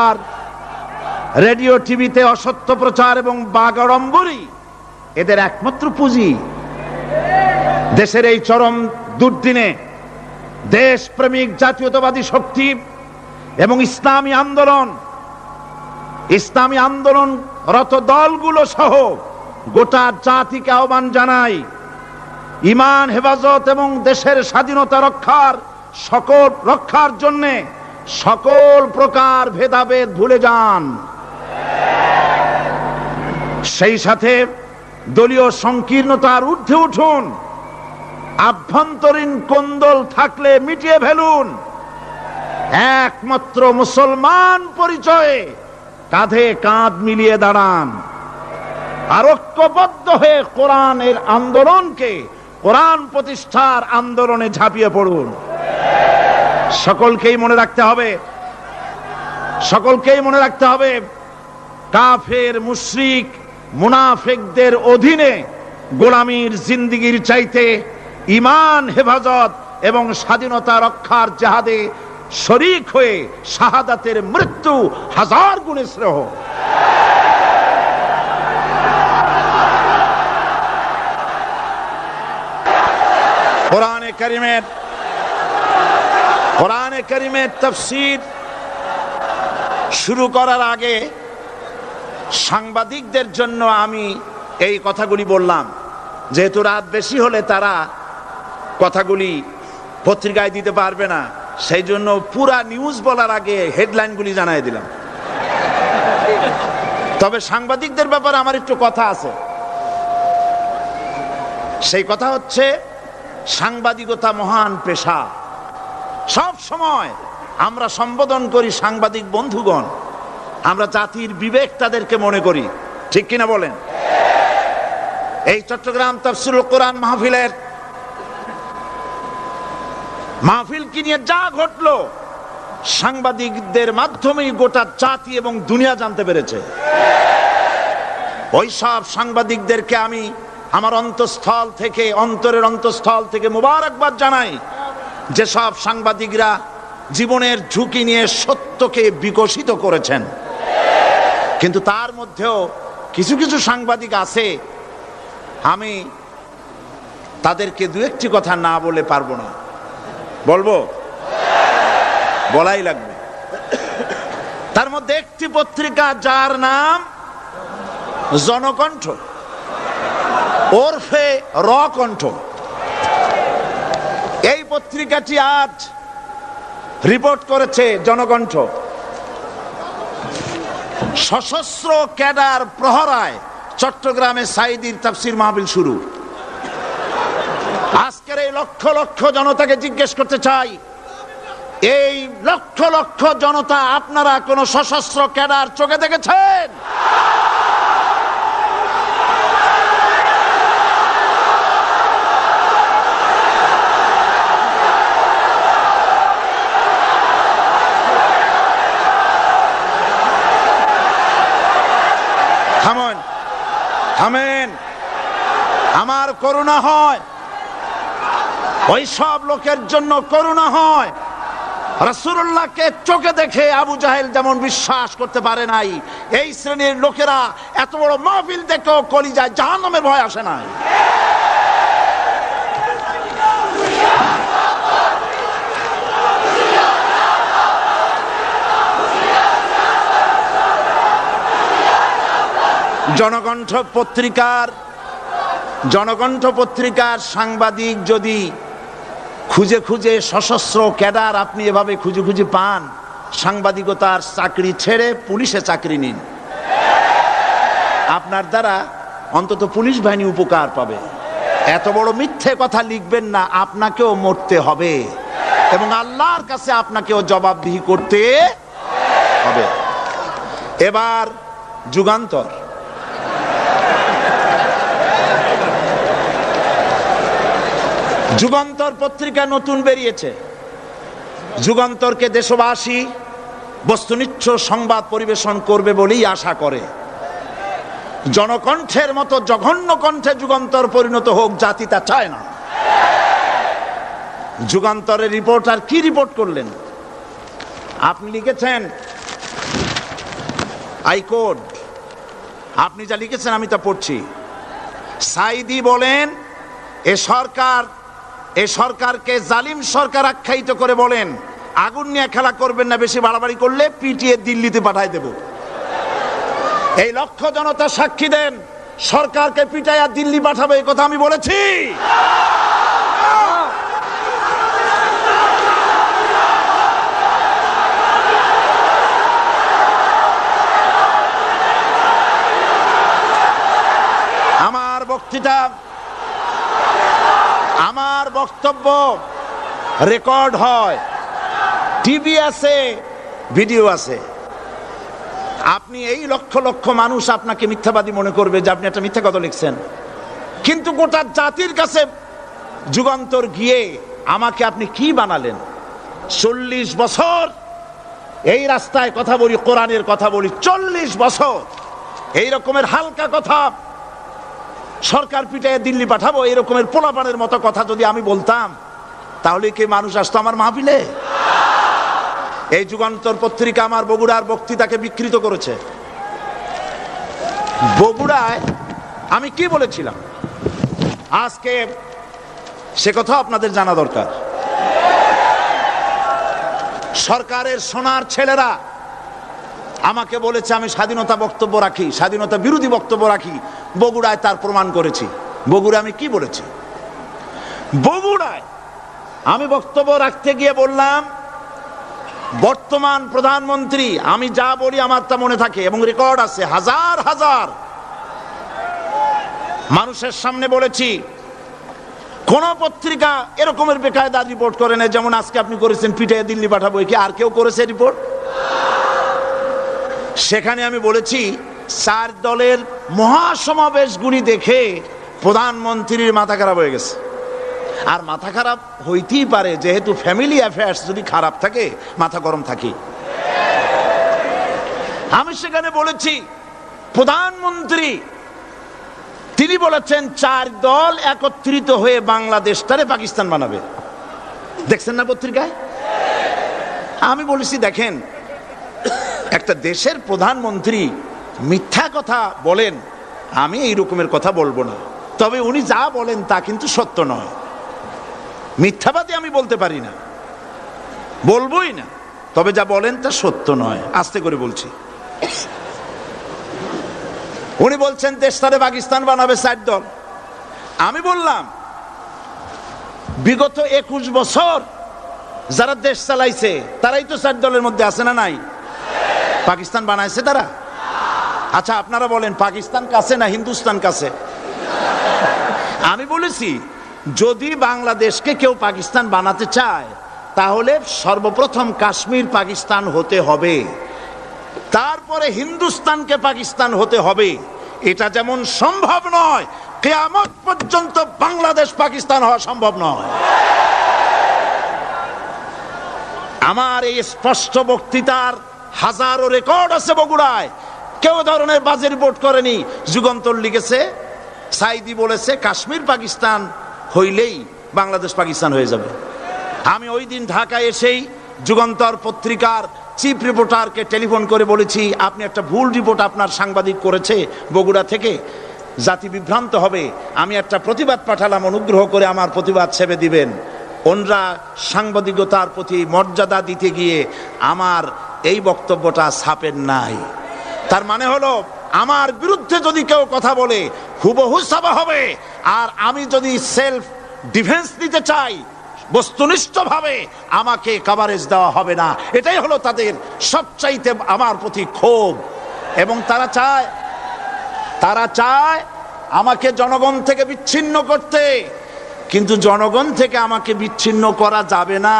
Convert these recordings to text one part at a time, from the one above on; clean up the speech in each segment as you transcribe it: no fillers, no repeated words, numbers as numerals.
আর radio টিভিতে অসত্য প্রচার এবং বাগাড়ম্বরই এদের একমাত্র পুঁজি। দেশের এই চরম দুর্দিনে দেশপ্রেমিক জাতীয়তাবাদী শক্তি এবং ইসলামী আন্দোলনরত দলগুলো সহ গোটা জাতিকে আহ্বান জানাই, ঈমান হেফাজত এবং দেশের স্বাধীনতা রক্ষার জন্য সকল প্রকার ভেদাভেদ ভুলে যান। সেই সাথে দলীয় সংকীর্ণতার ঊর্ধ্বে উঠুন। আভ্যন্তরীণ কোন্দল থাকলে মিটিয়ে ফেলুন। একমাত্র মুসলমান পরিচয়ে কাঁধে কাঁধ মিলিয়ে দাঁড়ান আর ঐক্যবদ্ধ হয়ে কোরআন প্রতিষ্ঠার আন্দোলনে ঝাঁপিয়ে পড়ুন। সকলকেই মনে রাখতে হবে কাফের, মুশরিক, মুনাফিকদের অধীনে গোলামীর জিন্দেগির চাইতে ঈমান হেফাজত এবং স্বাধীনতা রক্ষার জিহাদে শরীক হয়ে শাহাদাতের মৃত্যু হাজার গুণে শ্রেয়। কোরআনে কারীমের তাফসীর শুরু করার আগে সাংবাদিকদের জন্য আমি এই কথাগুলি বললাম, যেহেতু রাত বেশি হলে তারা কথাগুলি পত্রিকায় দিতে পারবে না, সেই জন্য পুরা নিউজ বলার আগে হেডলাইনগুলি জানাই দিলাম। তবে সাংবাদিকদের ব্যাপারে আমার একটু কথা আছে। সেই কথা হচ্ছে, সাংবাদিকতা মহান পেশা। সব সময় আমরা সম্বোধন করি সাংবাদিক বন্ধুগণ, আমরা জাতির বিবেক তাদেরকে মনে করি, ঠিক কিনা বলেন? এই চট্টগ্রাম তাফসীরুল কোরআন মাহফিল কি নিয়ে যা ঘটলো, সাংবাদিকদের মাধ্যমেই গোটা জাতি এবং দুনিয়া জানতে পেরেছে। ওই সব সাংবাদিকদেরকে আমি আমার অন্তরের অন্তঃস্থল থেকে মুবারকবাদ জানাই, যে সব সাংবাদিকরা জীবনের ঝুঁকি নিয়ে সত্যকে বিকশিত করেছেন। কিন্তু তার মধ্যেও কিছু কিছু সাংবাদিক আছে, আমি তাদেরকে দু একটি কথা না বলে পারবো না। বলবো? বলাই লাগবে। তার মধ্যে একটি পত্রিকা, যার নাম জনকণ্ঠ ওরফে রকণ্ঠ, এই পত্রিকাটি আজ রিপোর্ট করেছে জনকণ্ঠ, সশস্ত্র ক্যাডার প্রহরায় চট্টগ্রামে সাঈদীর তাফসীর মাহফিল শুরু। আজকের এই লক্ষ লক্ষ জনতাকে জিজ্ঞেস করতে চাই, এই লক্ষ লক্ষ জনতা আপনারা কোন সশস্ত্র ক্যাডার চোখে দেখেছেন? থামেন। আমার করুণা হয়, ওই সব লোকের জন্য করুণা হয়। রাসূলুল্লাহকে চোখে দেখে আবু জাহেল যেমন বিশ্বাস করতে পারে নাই, এই শ্রেণীর লোকেরা এত বড় মাহফিল দেখেও কলিজায় জাহান্নামের ভয় আসে নাই। জনকণ্ঠ পত্রিকার সাংবাদিক যদি খুঁজে খুঁজে সশস্ত্র ক্যাডার আপনি এভাবে খুঁজে খুঁজে পান, সাংবাদিকতার চাকরি ছেড়ে পুলিশে চাকরি নিন। আপনার দ্বারা অন্তত পুলিশ বাহিনী উপকার পাবে। এত বড় মিথ্যে কথা লিখবেন না, আপনাকেও মরতে হবে এবং আল্লাহর কাছে আপনাকেও জবাবদিহি করতে হবে। এবার যুগান্তর পত্রিকা নতুন বেরিয়েছে। যুগান্তরকে দেশবাসী বস্তুনিষ্ঠ সংবাদ পরিবেশন করবে বলেই আশা করে। জনকণ্ঠের মতো জঘন্য কণ্ঠে যুগান্তর পরিণত হোক, জাতি তা চায় না। যুগান্তরের রিপোর্টার কি রিপোর্ট করলেন? আপনি লিখেছেন আই কোড, আপনি যা লিখেছেন আমি তা পড়ছি। সাইদি বলেন এ সরকারকে জালিম সরকার আখ্যায়িত করে বলেন, আগুন নিয়ে খেলা করবেন না, বেশি বাড়াবাড়ি করলে পিটিয়ে দিল্লিতে পাঠায় দেব। এই লক্ষ জনতা সাক্ষী দেন, সরকারকে পিটাইয়া দিল্লি পাঠাবে, এই কথা আমি বলেছি। আমার বক্তব্য রেকর্ড হয়, টিভি আছে, ভিডিও আছে। আপনি এই লক্ষ লক্ষ মানুষ আপনাকে মিথ্যাবাদী মনে করবে যে আপনি একটা মিথ্যা কথা লিখছেন, কিন্তু গোটা জাতির কাছে যুগান্তর গিয়ে আমাকে আপনি কি বানালেন? 40 বছর এই রাস্তায় কথা বলি, কোরআনের কথা বলি, 40 বছর এই রকমের হালকা কথা, সরকার পিটায় দিল্লি পাঠাবো এই রকমের পোলাপানের মতো কথা যদি আমি বলতাম, তাহলে কি মানুষ আসতো আমার মাহফিলে? এই যুগান্তর পত্রিকা আমার বগুড়ার বক্তৃতাকে বিকৃত করেছে। বগুড়ায় আমি কি বলেছিলাম আজকে সে কথা আপনাদের জানা দরকার। সরকারের সোনার ছেলেরা আমাকে বলেছে আমি স্বাধীনতা বক্তব্য রাখি, স্বাধীনতা বিরোধী বক্তব্য রাখি। বগুড়ায় তার প্রমাণ করেছি। বগুড়ায় আমি কি বলেছি? বগুড়ায় আমি বক্তব্য রাখতে গিয়ে বললাম, বর্তমান প্রধানমন্ত্রী, আমি যা বলি আমার তা মনে থাকে এবং রেকর্ড আছে, হাজার হাজার মানুষের সামনে বলেছি। কোন পত্রিকা এরকমের বেকায়দা রিপোর্ট করে না যেমন আজকে আপনি করেছেন, পিটাইয়া দিল্লি পাঠাবো। কি আর কেউ করেছে রিপোর্ট? সেখানে আমি বলেছি 4 দলের মহাসমাবেশগুলি দেখে প্রধানমন্ত্রীর মাথা খারাপ হয়ে গেছে। আর মাথা খারাপ হইতেই পারে, যেহেতু ফ্যামিলি অ্যাফেয়ার্স যদি খারাপ থাকে মাথা গরম থাকে। আমি সেখানে বলেছি প্রধানমন্ত্রী তিনি বলেছেন 4 দল একত্রিত হয়ে বাংলাদেশটারে পাকিস্তান বানাবে। দেখছেন না পত্রিকায়? আমি বলেছি দেখেন, একটা দেশের প্রধানমন্ত্রী মিথ্যা কথা বলেন, আমি এই রকমের কথা বলবো না, তবে উনি যা বলেন তা কিন্তু সত্য নয়। মিথ্যাবাদী আমি বলতে পারি না, বলবোই না, তবে যা বলেন তা সত্য নয়। আস্তে করে বলছি। উনি বলছেন দেশটারে পাকিস্তান বানাবে 4 দল। আমি বললাম বিগত 21 বছর যারা দেশ চালাইছে তারাই তো 4 দলের মধ্যে আছে না নাই? পাকিস্তান বানাইছে তারা? আচ্ছা আপনারা বলেন পাকিস্তান কাছে না হিন্দুস্তান কাছে? আমি বলেছি যদি বাংলাদেশকে কেউ পাকিস্তান বানাতে চায় তাহলে সর্বপ্রথম কাশ্মীর পাকিস্তান হতে হবে, তারপরে হিন্দুস্তানকে পাকিস্তান হতে হবে। এটা যেমন সম্ভব নয়, কিয়ামত পর্যন্ত বাংলাদেশ পাকিস্তান হওয়া সম্ভব নয়। আমার এই স্পষ্ট বক্তৃতার হাজারো রেকর্ড আছে বগুড়ায়, কেউ ধরনের বাজে রিপোর্ট করেনি। যুগান্তর লিখেছে, সাইদি বলেছে কাশ্মীর পাকিস্তান হইলেই বাংলাদেশ পাকিস্তান হয়ে যাবে। আমি ওই দিন ঢাকায় এসেই যুগান্তর পত্রিকার চিফ রিপোর্টারকে টেলিফোন করে বলেছি আপনি একটা ভুল রিপোর্ট আপনার সাংবাদিক করেছে বগুড়া থেকে, জাতি বিভ্রান্ত হবে। আমি একটা প্রতিবাদ পাঠালাম, অনুগ্রহ করে আমার প্রতিবাদ ছেপে দিবেন। ওনরা সাংবাদিকতার প্রতি মর্যাদা দিতে গিয়ে আমার এই বক্তব্যটা ছাপেন নাই। তার মানে হলো আমার বিরুদ্ধে যদি কেউ কথা বলে হুবহু ছাপা হবে, আর আমি যদি সেলফ ডিফেন্স নিতে চাই বস্তুনিষ্ঠভাবে আমাকে কভারেজ দেওয়া হবে না। এটাই হলো তাদের সবচাইতে আমার প্রতি ক্ষোভ। এবং তারা চায় আমাকে জনগণ থেকে বিচ্ছিন্ন করতে, কিন্তু জনগণ থেকে আমাকে বিচ্ছিন্ন করা যাবে না।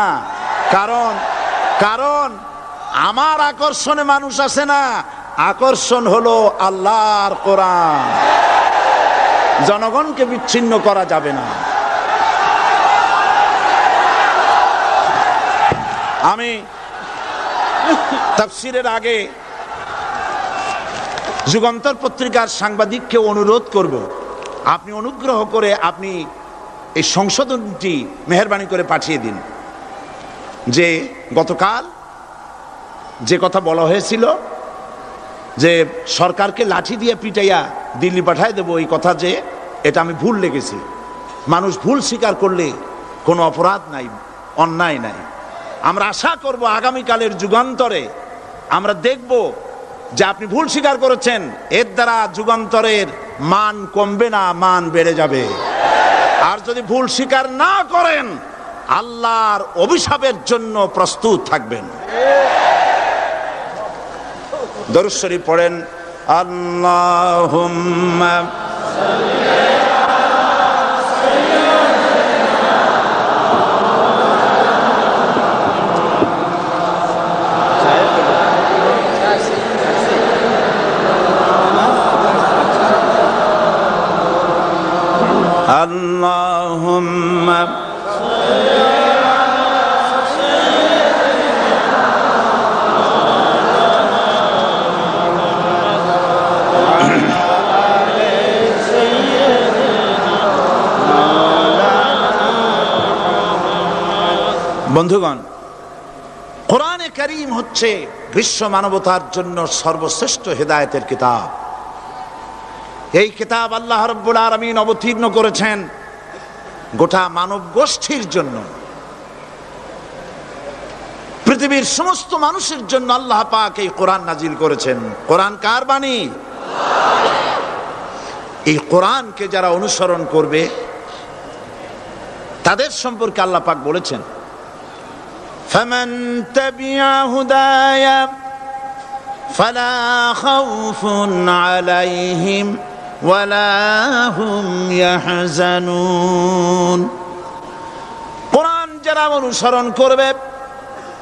কারণ আমার আকর্ষণে মানুষ আসে না, আকর্ষণ হলো আল্লাহর কোরআন। জনগণকে বিচ্ছিন্ন করা যাবে না। আমি তাফসীরের আগে যুগান্তর পত্রিকার সাংবাদিককে অনুরোধ করব, আপনি অনুগ্রহ করে আপনি এই সংশোধনটি মেহেরবানি করে পাঠিয়ে দিন যে গতকাল যে কথা বলা হয়েছিল যে সরকারকে লাঠি দিয়ে পিটাইয়া দিল্লি পাঠায় দেবো, এই কথা যে এটা আমি ভুল লেগেছি। মানুষ ভুল স্বীকার করলে কোনো অপরাধ নাই, অন্যায় নাই। আমরা আশা করব আগামীকালের যুগান্তরে আমরা দেখব যে আপনি ভুল স্বীকার করেছেন, এর দ্বারা যুগান্তরের মান কমবে না, মান বেড়ে যাবে। আর যদি ভুল স্বীকার না করেন, আল্লাহর অভিশাপের জন্য প্রস্তুত থাকবেন। দরুদ শরীফ পড়েন, আল্লাহুম্মা আল্লাহুম্মা বন্ধুগণ, কোরআনে কারীম হচ্ছে বিশ্ব মানবতার জন্য সর্বশ্রেষ্ঠ হেদায়েতের কিতাব। এই কিতাব আল্লাহ রাব্বুল আলামিন অবতীর্ণ করেছেন গোটা মানব গোষ্ঠীর জন্য, পৃথিবীর সমস্ত মানুষের জন্য আল্লাহ পাক এই কোরআন নাজিল করেছেন। কোরআন কার বাণী? এই কোরআনকে যারা অনুসরণ করবে তাদের সম্পর্কে আল্লাহ পাক বলেছেন, ফামান তাবিআ হুদায়া ফালা খাউফুন আলাইহিম ওয়ালা হুম ইয়াহজানুন। কোরআন যারা অনুসরণ করবে,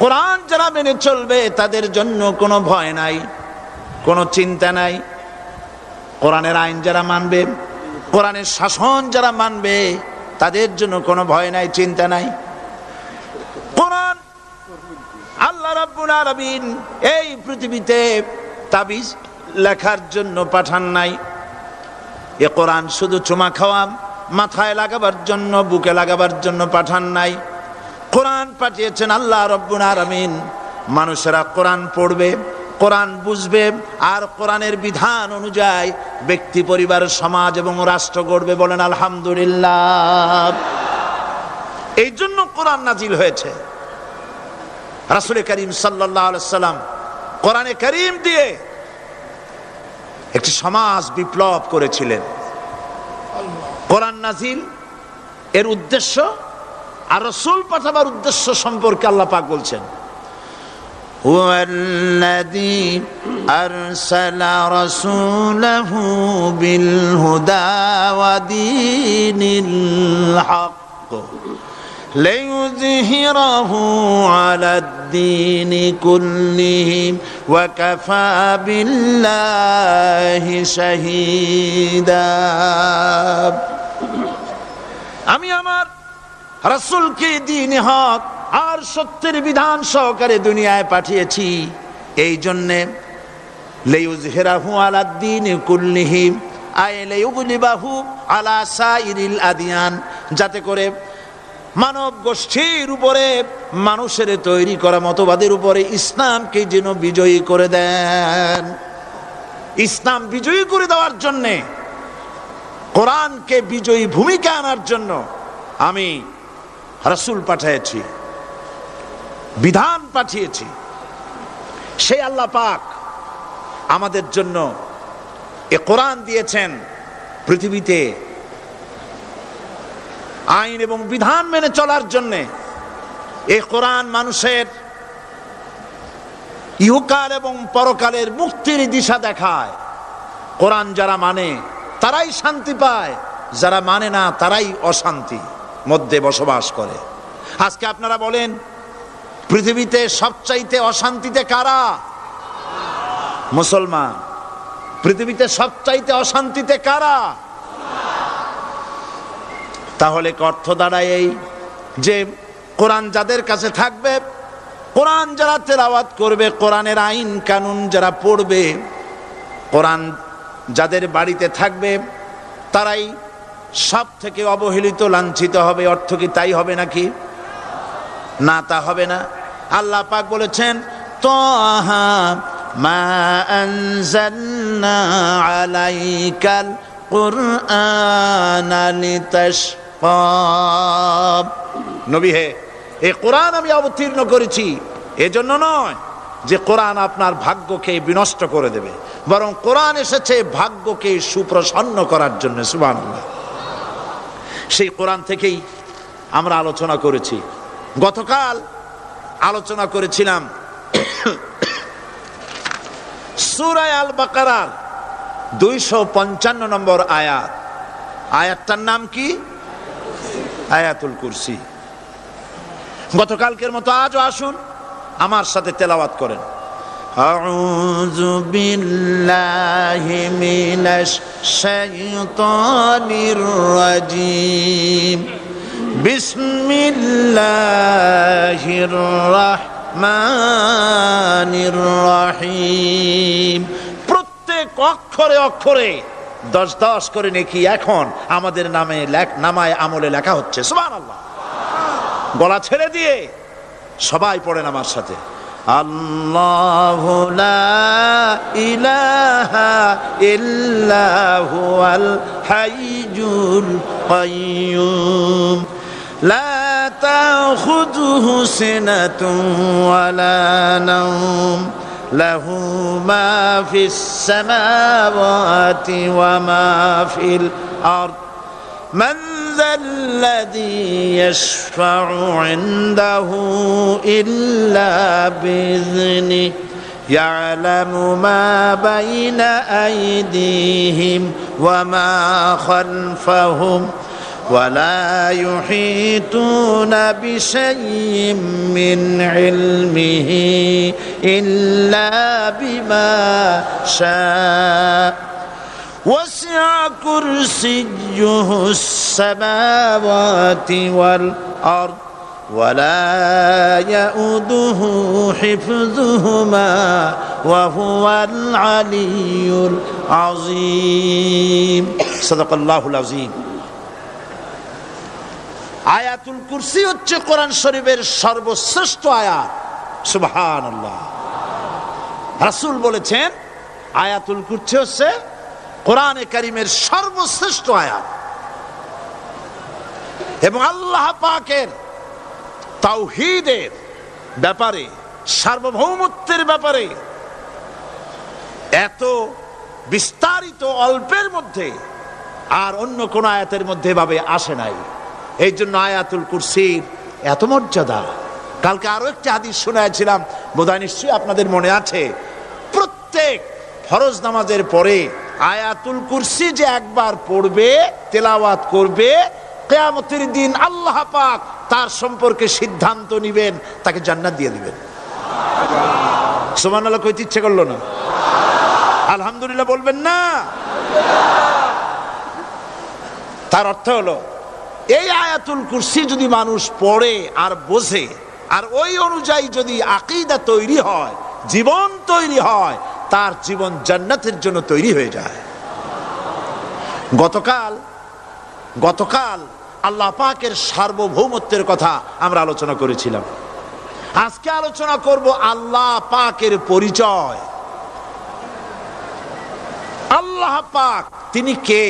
কোরআন যারা মেনে চলবে, তাদের জন্য কোনো ভয় নাই, কোনো চিন্তা নাই। কোরআনের আইন যারা মানবে, কোরআনের শাসন যারা মানবে, তাদের জন্য কোনো ভয় নাই, চিন্তা নাই। কোরআন আল্লাহ রাব্বুল আলামিন এই পৃথিবীতে তাবিজ লেখার জন্য পাঠান নাই। এ কোরআন শুধু চুমা খাওয়া, মাথায় লাগাবার জন্য, বুকে লাগাবার জন্য পাঠান নাই। কোরআন পাঠিয়েছেন আল্লাহ রাব্বুল আলামিন, মানুষেরা কোরআন পড়বে, কোরআন বুঝবে, আর কোরআনের বিধান অনুযায়ী ব্যক্তি, পরিবার, সমাজ এবং রাষ্ট্র গড়বে। বলেন আলহামদুলিল্লাহ। এই জন্য কোরআন নাজিল হয়েছে। রাসূল করিম সাল্লাল্লাহু আলাইহি ওয়াসাল্লাম কোরআনে কারীম দিয়ে একটি সমাজ বিপ্লব করেছিলেন। কোরআন নাজিল এর উদ্দেশ্য আর রাসূল পাঠাবার উদ্দেশ্য সম্পর্কে আল্লাহ পাক বলছেন, হুয়াল্লাযী আরসালা রাসূলাহু বিল হুদা ওয়া দীনিল হক লিইয়ুযহিরাহু আলাদ-দীনি কুল্লিহি ওয়া কাফা বিল্লাহি শাহীদা। আমি আমার রাসূলকে দ্বীন হক আর সত্যের বিধান সহকারে দুনিয়ায় পাঠিয়েছি, এই জন্যে লিইয়ুযহিরাহু আলাদ-দীনি কুল্লিহি আই লিইয়ুগলিবাহু আলা সাইরিল আদিয়ান, যাতে করে মানব গোষ্ঠীর উপরে, মানুষের তৈরি করা মতবাদের উপরে ইসলামকে যেন বিজয়ী করে দেন। ইসলাম বিজয়ী করে দেওয়ার জন্যে, কোরআনকে বিজয়ী ভূমিকা আনার জন্য আমি রাসূল পাঠিয়েছি, বিধান পাঠিয়েছি। সেই আল্লাহ পাক আমাদের জন্য এ কোরআন দিয়েছেন পৃথিবীতে আইন এবং বিধান মেনে চলার জন্য। এই কোরআন মানুষের ইহকাল এবং পরকালের মুক্তির দিশা দেখায়। কোরআন যারা মানে তারাই শান্তি পায়, যারা মানে না তারাই অশান্তি মধ্যে বসবাস করে। আজকে আপনারা বলেন, পৃথিবীতে সবচাইতে অশান্তিতে কারা? মুসলমান। পৃথিবীতে সবচাইতে অশান্তিতে কারা? তাহলে অর্থ দাঁড়ায় এই যে কোরআন যাদের কাছে থাকবে, কোরআন যারা তেলাওয়াত করবে, কোরআনের আইন কানুন যারা পড়বে, কোরআন যাদের বাড়িতে থাকবে, তারাই সব থেকে অবহেলিত, লাঞ্ছিত হবে। অর্থ কি তাই হবে নাকি? না, তা হবে না। আল্লাহ পাক বলেছেন, তাহা মা আনজালনা আলাইকাল কুরআনা লিতাশকা। নবী হে, এই কোরআন আমি অবতীর্ণ করেছি এজন্য নয় যে কোরআন আপনার ভাগ্যকে বিনষ্ট করে দেবে, বরং কোরআন এসেছে ভাগ্যকে সুপ্রসন্ন করার জন্য। সুবহানাল্লাহ। সেই কোরআন থেকেই আমরা আলোচনা করেছি। গতকাল আলোচনা করেছিলাম সূরা আল বাকারার 255 নম্বর আয়াত। আয়াতটার নাম কি? আয়াতুল কুরসি। গতকালকের মতো আজও আসুন আমার সাথে তেলাওয়াত করেন। আউযু বিল্লাহি মিনাশ শাইতানির রাজিম। বিসমিল্লাহির রাহমানির রাহিম। প্রত্যেক অক্ষরে অক্ষরে 10 করে নেকি এখন আমাদের নামায় আমলে লেখা হচ্ছে। সুবহানাল্লাহ। গলা ছেড়ে দিয়ে সবাই পড়েন আমার সাথে। আল্লাহু লা ইলাহা ইল্লা হুয়াল হাইয়ুল কাইয়্যুম লা তাখুযুহু সিনাতুন ওয়ালা নাওম লাহু মা ফিস সামাওয়াতি ওয়া মা ফিল আরদ মান ذا الذي يشفع عنده إلا بإذنه يعلم ما بين أيديهم وما خلفهم ولا يحيطون بشيء من علمه إلا بما شاء وسع كرسيه السماوات والأرض ولا يؤوده حفظهما وهو العلي العظيم صدق الله العظيم। আয়াতুল কুরসি হচ্ছে কোরআন শরীফের সর্বশ্রেষ্ঠ আয়াত। সুবহানাল্লাহ। রাসূল বলেছেন আয়াতুল কুরসি হচ্ছে কোরআনে কারীমের সর্বশ্রেষ্ঠ আয়াত এবং আল্লাহ পাকের তাওহীদের ব্যাপারে, সার্বভৌমত্বের ব্যাপারে এত বিস্তারিত অল্পের মধ্যে আর অন্য কোন আয়াতের মধ্যে ভাবে আসে নাই। এই জন্য আয়াতুল কুরসির এত মর্যাদা। কালকে আরো একটি হাদিস শোনাইছিলাম, বোধহয় নিশ্চয়ই আপনাদের মনে আছে। প্রত্যেক ফরজ নামাজের পরে আয়াতুল কুরসি যে একবার পড়বে, তেলাওয়াত করবে, কিয়ামতের দিন আল্লাহ পাক তার সম্পর্কে সিদ্ধান্ত নিবেন, তাকে জান্নাত দিয়ে দিবেন। সুবহানাল্লাহ কইতে ইচ্ছে করলো না? আলহামদুলিল্লাহ বলবেন না? তার অর্থ হলো এই আয়াতুল কুরসি যদি মানুষ পড়ে আর বোঝে আর ওই অনুযায়ী যদি আকীদা তৈরি হয়, জীবন তৈরি হয়, তার জীবন জান্নাতের জন্য তৈরি হয়ে যায়। গতকাল আল্লাহ পাকের সার্বভৌমত্বের কথা আমরা আলোচনা করেছিলাম। আজকে আলোচনা করব আল্লাহ পাকের পরিচয়। আল্লাহ পাক তিনি কে?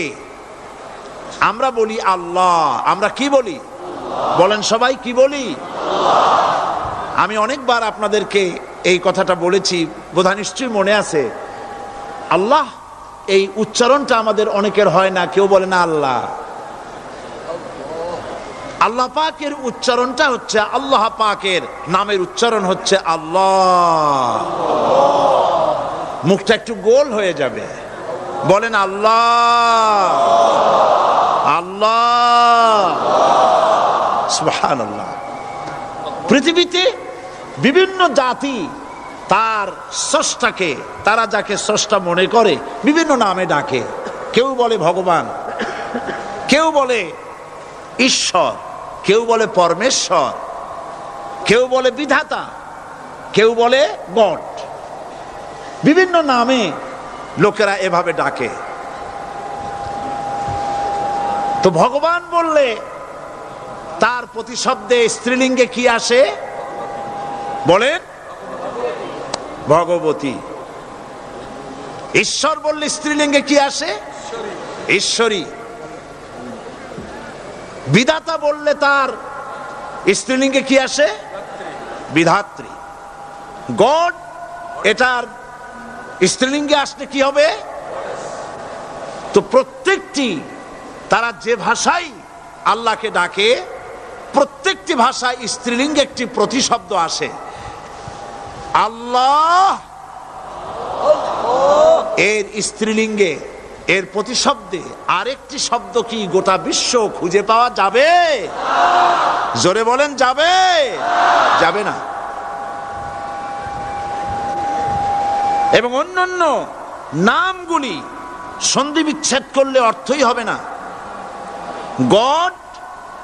আমরা বলি আল্লাহ। আমরা কি বলি? বলেন সবাই, কি বলি? আমি অনেকবার আপনাদেরকে এই কথাটা বলেছি, বোধহয় নিশ্চয়ই মনে আছে। আল্লাহ এই উচ্চারণটা আমাদের অনেকের হয় না, কেউ বলে না আল্লাহ। আল্লাহ পাকের উচ্চারণটা হচ্ছে, আল্লাহ পাকের নামের উচ্চারণ হচ্ছে আল্লাহ। মুখটা একটু গোল হয়ে যাবে, বলেন আল্লাহ আল্লাহ সুবহানাল্লাহ। পৃথিবীতে বিভিন্ন জাতি তার স্রষ্টাকে, তারা যাকে স্রষ্টা মনে করে, বিভিন্ন নামে ডাকে। কেউ বলে ভগবান, কেউ বলে ঈশ্বর, কেউ বলে পরমেশ্বর, কেউ বলে বিধাতা, কেউ বলে গড। বিভিন্ন নামে লোকেরা এভাবে ডাকে। তো ভগবান বললে তার প্রতিশব্দে স্ত্রীলিঙ্গে কি আসে? বলেন ভগবতী। ঈশ্বর বললে স্ত্রীলিঙ্গে কি আসে? ঈশ্বরী। বিধাতা বললে তার স্ত্রীলিঙ্গে কি আসে? বিধাত্রী। গড, এটার স্ত্রীলিঙ্গে আসলে কি হবে? তো প্রত্যেকটি তারা যে ভাষায় আল্লাহকে ডাকে, প্রত্যেকটি ভাষায় স্ত্রীলিঙ্গে একটি প্রতিশব্দ আসে। আল্লাহ এর স্ত্রীলিঙ্গে, এর প্রতিশব্দে আরেকটি শব্দ কি গোটা বিশ্ব খুঁজে পাওয়া যাবে? জোরে বলেন, যাবে? যাবে না। এবং অন্যান্য নামগুলি সন্ধি বিচ্ছেদ করলে অর্থই হবে না। গড,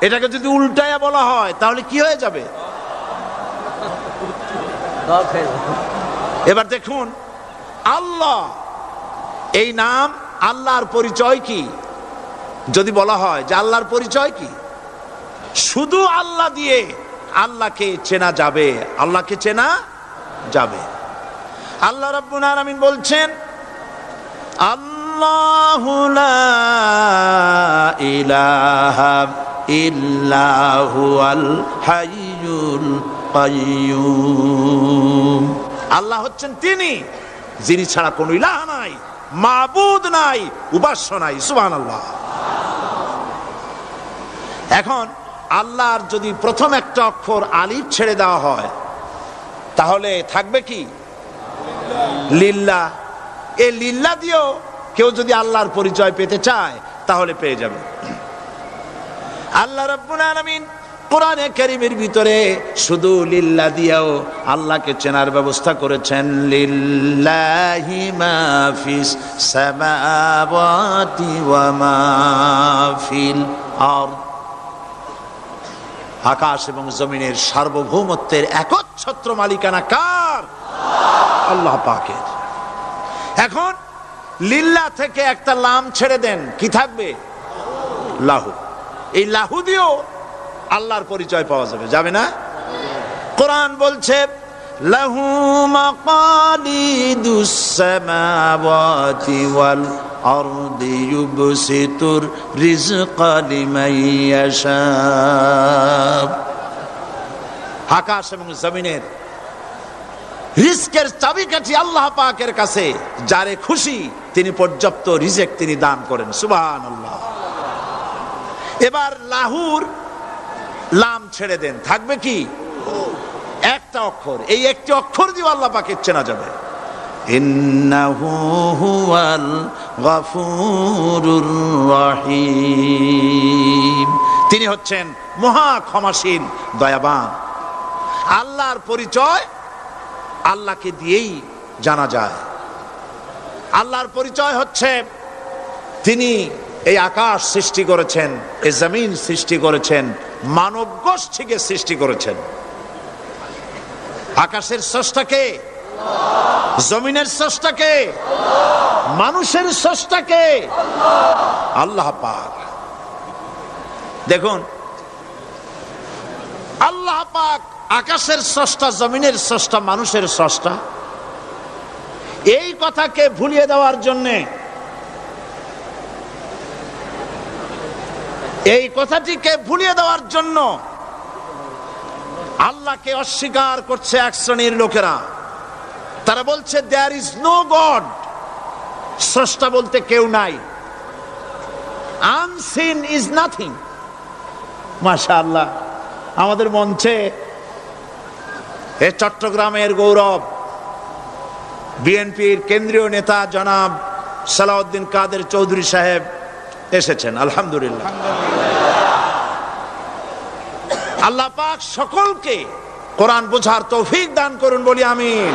এটাকে যদি উল্টায়া বলা হয় তাহলে কি হয়ে যাবে? এবার দেখুন, আল্লাহ এই নাম, আল্লাহর পরিচয় কি? যদি বলা হয় যে আল্লাহর পরিচয় কি, শুধু আল্লাহ দিয়ে আল্লাহকে চেনা যাবে, আল্লাহকে চেনা যাবে। আল্লাহ রাব্বুল আলামিন বলছেন, আল্লাহু লা ইলাহা ইল্লা হুয়াল হাইয়ুল কাইয়্যুম। আল্লাহ হচ্ছেন তিনি যিনি ছাড়া কোনো ইলাহ নাই, মাবুদ নাই, উপাস্য নাই। সুবহানাল্লাহ। এখন আল্লাহর যদি প্রথম একটা অক্ষর আলিফ ছেড়ে দেওয়া হয় তাহলে থাকবে কি? লিল্লাহ। এই লিল্লাহ দিয়েও কেউ যদি আল্লাহর পরিচয় পেতে চায় তাহলে পেয়ে যাবে। আল্লাহ রাব্বুল আলামিন কোরআনে কারীমের ভিতরে শুধু লিল্লাহ দিয়েও আল্লাহকে চেনার ব্যবস্থা করেছেন। লিল্লাহি মা ফিস সামাওয়াতি ওয়া মা ফিল আরদ। আকাশ এবং জমিনের সার্বভৌমত্বের একচ্ছত্র মালিকানা কার? আল্লাহ পাকের। এখন লিল্লাহ থেকে একটা লাম ছেড়ে দেন, কি থাকবে? লাহু। এই লাহু দিয়েও আল্লাহর পরিচয় পাওয়া যাবে, যাবে না? কোরআন বলছে, লাহু মাকালিদুস সামাওয়াতি ওয়াল আরদি ইউবসিতুর রিজকা লিমান ইয়াশা। আকাশ এবং জমিনের রিজকের চাবিকাঠি আল্লাহ পাকের কাছে, যারে খুশি তিনি পর্যাপ্ত রিজক তিনি দান করেন। সুবহানাল্লাহ। এবার লাহুর লাম ছেড়ে দেন, থাকবে কি? একটা অক্ষর। এই একটি অক্ষর দিয়ে আল্লাহ পাকে চেনা যাবে। ইন্নাহু হুয়াল গফুরুর রহিম। তিনি হচ্ছেন মহা ক্ষমাশীল, দয়াবান। আল্লাহর পরিচয় আল্লাহকে দিয়েই জানা যায়। আল্লাহর পরিচয় হচ্ছে তিনি এই আকাশ সৃষ্টি করেছেন, এই জমিন সৃষ্টি করেছেন, মানব গোষ্ঠীকে সৃষ্টি করেছেন। আকাশের স্রষ্টাকে, জমিনের স্রষ্টাকে, মানুষের স্রষ্টাকে আল্লাহ পাক। দেখুন, আল্লাহ পাক আকাশের স্রষ্টা, জমিনের স্রষ্টা, মানুষের স্রষ্টা। এই কথাকে ভুলিয়ে দেওয়ার জন্যে, এই কথাটিকে ভুলিয়ে দেওয়ার জন্য আল্লাহকে অস্বীকার করছে এক শ্রেণীর লোকেরা। তারা বলছে দেয়ার ইজ নো গড, স্রষ্টা বলতে কেউ নাই, আনসিন ইজ নাথিং। মাশাআল্লাহ, আমাদের মঞ্চে এ চট্টগ্রামের গৌরব বিএনপির কেন্দ্রীয় নেতা জনাব সালাউদ্দিন কাদের চৌধুরী সাহেব এসেছেন। আলহামদুলিল্লাহ। আল্লাহ পাক সকলকে কোরআন বোঝার তৌফিক দান করুন, বলি আমিন।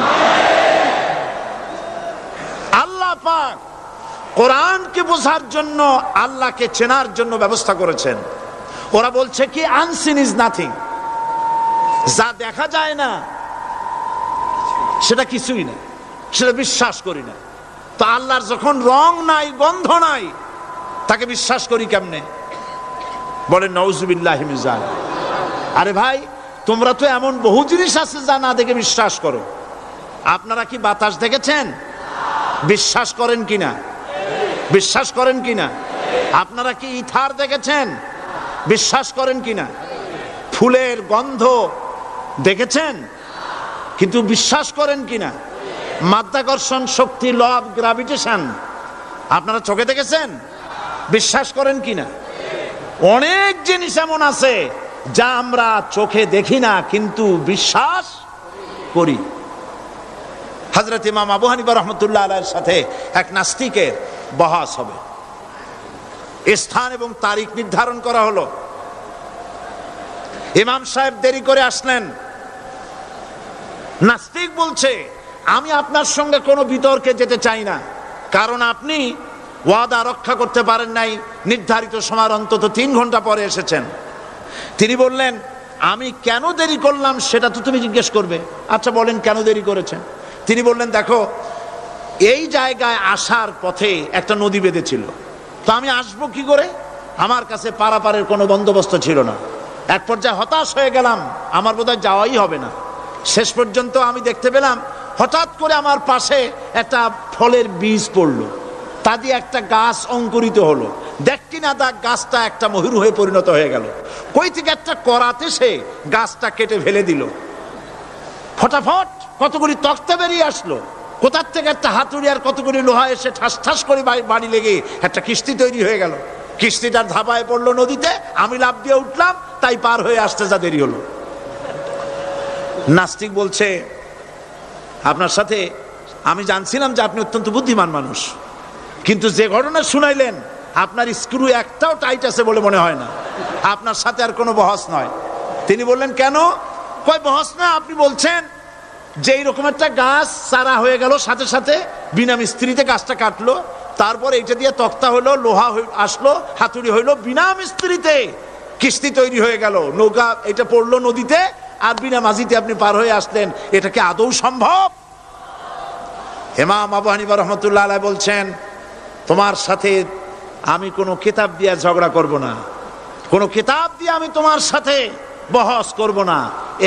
আল্লাহ পাক কোরআনকে বোঝার জন্য, আল্লাহকে চেনার জন্য ব্যবস্থা করেছেন। ওরা বলছে কি আনসিন ইজ নাথিং, যা দেখা যায় না সেটা কিছুই না, সেটা বিশ্বাস করি না। তো আল্লাহর যখন রং নাই, গন্ধ নাই, তাকে বিশ্বাস করি কেমনে? বলেন নাউজুবিল্লাহি মিন যালিক। আরে ভাই, তোমরা তো এমন বহু জিনিস আছে যা না দেখে বিশ্বাস করো। আপনারা কি বাতাস দেখেছেন? বিশ্বাস করেন কিনা? বিশ্বাস করেন কিনা? আপনারা কি ইথার দেখেছেন? বিশ্বাস করেন কিনা? ফুলের গন্ধ দেখেছেন? কিন্তু বিশ্বাস করেন কিনা? মাধ্যাকর্ষণ শক্তি, ল অফ গ্রাভিটেশন আপনারা চোখে দেখেছেন? বিশ্বাস করেন কিনা? অনেক জিনিস এমন আছে যা আমরা চোখে দেখি না কিন্তু বিশ্বাস করি। হযরত ইমাম আবু হানিফা রাহমাতুল্লাহ আলাইহির সাথে এক নাস্তিকের বহাস হবে। স্থান এবং তারিখ নির্ধারণ করা হলো। ইমাম সাহেব দেরি করে আসলেন। নাস্তিক বলছে, আমি আপনার সঙ্গে কোনো বিতর্কে যেতে চাই না, কারণ আপনি ওয়াদা রক্ষা করতে পারেন নাই, নির্ধারিত সময়ের অন্তত 3 ঘন্টা পরে এসেছেন। তিনি বললেন, আমি কেন দেরি করলাম সেটা তো তুমি জিজ্ঞেস করবে। আচ্ছা বলেন কেন দেরি করেছেন? তিনি বললেন, দেখো এই জায়গায় আসার পথে একটা নদী বেঁধেছিল, তো আমি আসবো কি করে? আমার কাছে পারাপারের কোনো বন্দোবস্ত ছিল না। এক পর্যায়ে হতাশ হয়ে গেলাম, আমার বোধহয় যাওয়াই হবে না। শেষ পর্যন্ত আমি দেখতে পেলাম হঠাৎ করে আমার পাশে একটা ফলের বীজ পড়লো, তা দিয়ে একটা গাছ অঙ্কুরিত হলো। দেখি না তা গাছটা একটা ময়ূর হয়ে পরিণত হয়ে গেল। কই থেকে একটা করাতে সে গাছটা কেটে ফেলে দিল। ফটাফট কতগুলি তক্তা বেরিয়ে আসলো, কোথার থেকে একটা হাতুড়ি আর কতগুলি লোহা এসে ঠাস ঠাস করে বাড়ি লেগে একটা কিস্তি তৈরি হয়ে গেল। কিস্তিটার ধাপায় পড়লো নদীতে, আমি লাফ দিয়ে উঠলাম, তাই পার হয়ে আসতে যা দেরি হলো। নাস্তিক বলছে, আপনার সাথে আমি জানছিলাম যে আপনি অত্যন্ত বুদ্ধিমান মানুষ, কিন্তু যে ঘটনা শুনাইলেন আপনার স্ক্রু একটাও টাইট আছে বলে মনে হয় না, আপনার সাথে আর কোনো বহস নয়। তিনি বললেন, কেন? কয় বহস না, আপনি বলছেন যে এইরকম একটা গাছ চারা হয়ে গেল, সাথে সাথে বিনা মিস্ত্রিতে গাছটা কাটলো, তারপর এইটা দিয়ে তক্তা হইলো, লোহা আসলো, হাতুড়ি হইলো, বিনা মিস্ত্রিতে কিস্তি তৈরি হয়ে গেল, নৌকা এটা পড়লো নদীতে, আর বিনা মাঝিতে আপনি পার হয়ে আসলেন। এটা কি আদৌ সম্ভব? ইমাম আবু হানিফা রাহমাতুল্লাহ আলাইহি বলছেন, তোমার সাথে আমি কোনো কিতাব দিয়ে ঝগড়া করব না, কোনো কিতাব দিয়ে আমি তোমার সাথে বহস করব না।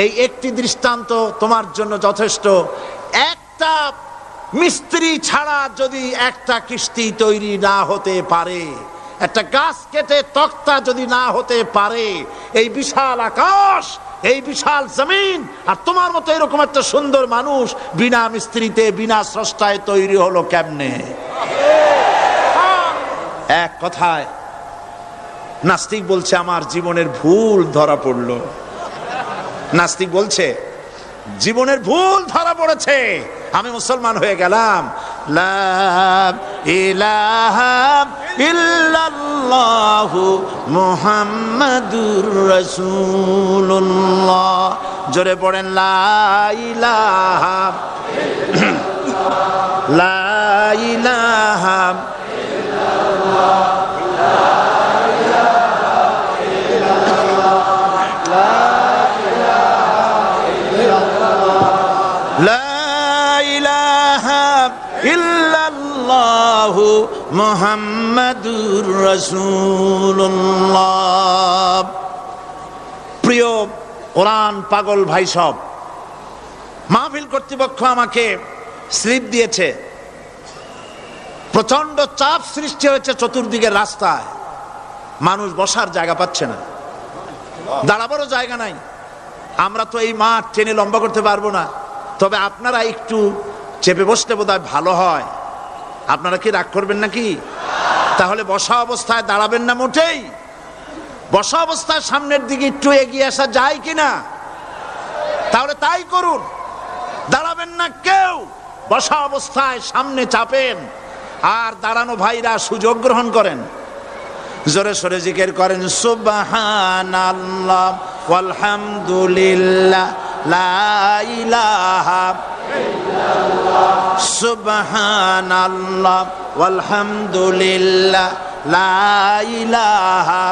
এই একটি দৃষ্টান্ত তোমার জন্য যথেষ্ট। একটা মিস্ত্রি ছাড়া যদি একটা কিস্তি তৈরি না হতে পারে, একটা গাছ কেটে তক্তা যদি না হতে পারে, এই বিশাল আকাশ, এই বিশাল জমিন, আর তোমার মতো এরকম একটা সুন্দর মানুষ বিনা মিস্ত্রিতে বিনা স্রষ্টায় তৈরি হলো কেমনে? এক কথায় নাস্তিক বলছে, আমার জীবনের ভুল ধরা পড়লো। নাস্তিক বলছে, জীবনের ভুল ধরা পড়েছে, আমি মুসলমান হয়ে গেলাম। লা ইলাহা ইল্লাল্লাহু মুহাম্মাদুর রাসূলুল্লাহ। জোরে পড়েন, লা ইলাহা লা ইলাহা মুহাম্মাদুর রাসূলুল্লাহ। প্রিয় কোরআন পাগল ভাই সব, মাহফিল কর্তৃপক্ষ আমাকে স্লিপ দিয়েছে, প্রচন্ড চাপ সৃষ্টি হয়েছে চতুর্দিকের রাস্তায়, মানুষ বসার জায়গা পাচ্ছে না, দাঁড়াবারও জায়গা নাই। আমরা তো এই মাঠ টেনে লম্বা করতে পারবো না, তবে আপনারা একটু চেপে বসলে বোধহয় ভালো হয়। আপনারা কি রাগ করবেন নাকি? তাহলে বসা অবস্থায় দাঁড়াবেন না মোটেই? বসা অবস্থায় সামনের দিকে একটু এগিয়ে আসা যায় কিনা? তাহলে তাই করুন, দাঁড়াবেন না কেউ, বসা অবস্থায় সামনে চাপেন, আর দাঁড়ানো ভাইরা সুযোগ গ্রহণ করেন। জোরে সোরে জিকির করেন, সুবহানাল্লাহ ওয়ালহামদুলিল্লাহ লা ইলাহা ইল্লাল্লাহ, সুবহানাল্লাহ ওয়ালহামদুলিল্লাহ লা ইলাহা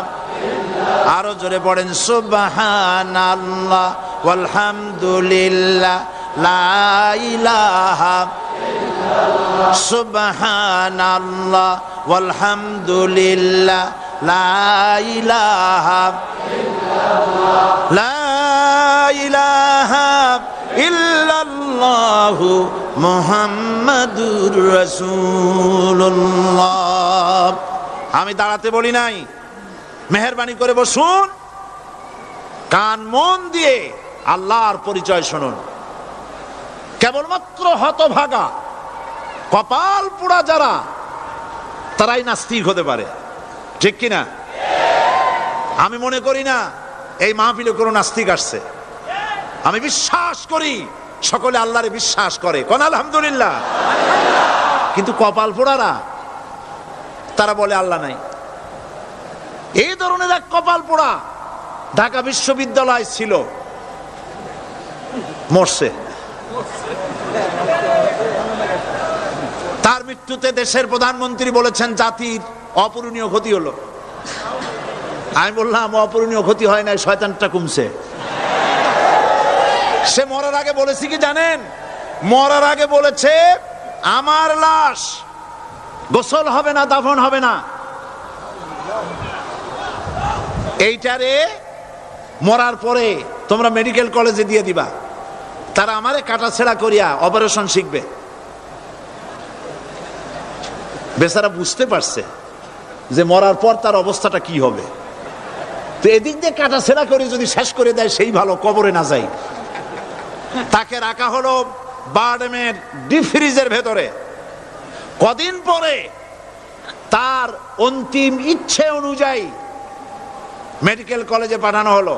ইল্লাল্লাহ। আরো জোরে পড়েন, সুবহানাল্লাহ ওয়ালহামদুলিল্লাহ লা ইলাহা ইল্লাল্লাহ, সুবহানাল্লাহ ওয়ালহামদুলিল্লাহ লা ইলাহা ইল্লাল্লাহ, লা ইলাহা ইল্লাল্লাহ ইল্লাল্লাহু মুহাম্মাদুর রাসূলুল্লাহ। আমি দাঁড়াতে বলি নাই, মেহেরবানি করে বসুন, কান মন দিয়ে আল্লাহর পরিচয় শুনুন। কেবলমাত্র হতভাগা কপাল পোড়া যারা, তারাই নাস্তিক হতে পারে, ঠিক কিনা? আমি মনে করি না এই মাহফিলে কোনো নাস্তিক আসছে। আমি বিশ্বাস করি সকলে আল্লাহরে বিশ্বাস করে, কোন আলহামদুলিল্লাহ। কিন্তু কপাল পোড়ারা তারা বলে আল্লাহ নাই। এই ধরনের এক কপাল পোড়া ঢাকা বিশ্ববিদ্যালয় ছিল, মরছে। তার মৃত্যুতে দেশের প্রধানমন্ত্রী বলেছেন জাতির অপূরণীয় ক্ষতি হলো। আমি বললাম অপূরণীয় ক্ষতি হয় নাই, শয়তানটা কমছে। সে মরার আগে বলেছে কি জানেন? মরার আগে বলেছে আমার লাশ গোসল হবে না, দাফন হবে না। এইটারে মরার পরে তোমরা মেডিকেল কলেজে দিয়ে দিবা, তারা আমারে কাটাছেড়া করিয়া অপারেশন শিখবে। বেচারা বুঝতে পারছে যে মরার পর তার অবস্থাটা কি হবে। তো এদিক দিয়ে কাটাছেড়া করে যদি শেষ করে দেয় সেই ভালো, কবরে না যাই। তাকে রাখা হলো বারডেমের ডিপ ফ্রিজের ভেতরে। কদিন পরে তার অন্তিম ইচ্ছে অনুযায়ী মেডিকেল কলেজে পাঠানো হলো।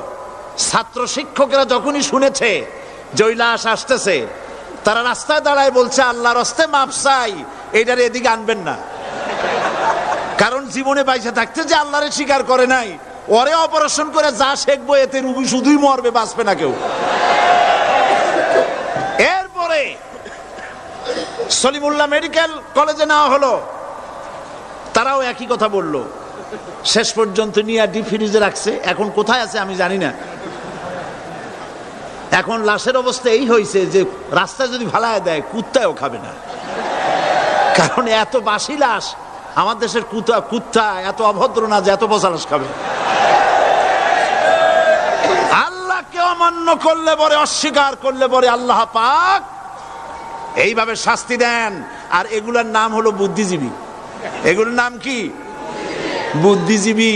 ছাত্র শিক্ষকরা যখনই শুনেছে যে ওই লাশ আসতেছে, তারা রাস্তায় দাঁড়ায় বলছে আল্লাহর হস্তে মাপ চাই, এইটার এদিকে আনবেন না। কারণ জীবনে বাইসে থাকতে যে আল্লাহরে স্বীকার করে নাই, ওরে অপারেশন করে যা শেখবো এতে রুগী শুধুই মরবে, বাঁচবে না কেউ। এরপরে সলিমুল্লাহ মেডিকেল কলেজে নেওয়া হলো, তারাও একই কথা বললো। শেষ পর্যন্ত নিয়ে ডিপ ফ্রিজে রাখছে। এখন কোথায় আছে আমি জানি না। এখন লাশের অবস্থা এই হয়েছে যে রাস্তায় যদি ফালায় দেয় কুত্তাও খাবে না, কারণ এত বাসি লাশ। আমার দেশের কুত্তা এত অভদ্র না যে এত পচা লাশ খাবে। আল্লাহকে অমান্য করলে পরে, অস্বীকার করলে পরে আল্লাহ পাক এইভাবে শাস্তি দেন। আর এগুলার নাম হলো বুদ্ধিজীবী। এগুলোর নাম কি? বুদ্ধিজীবী।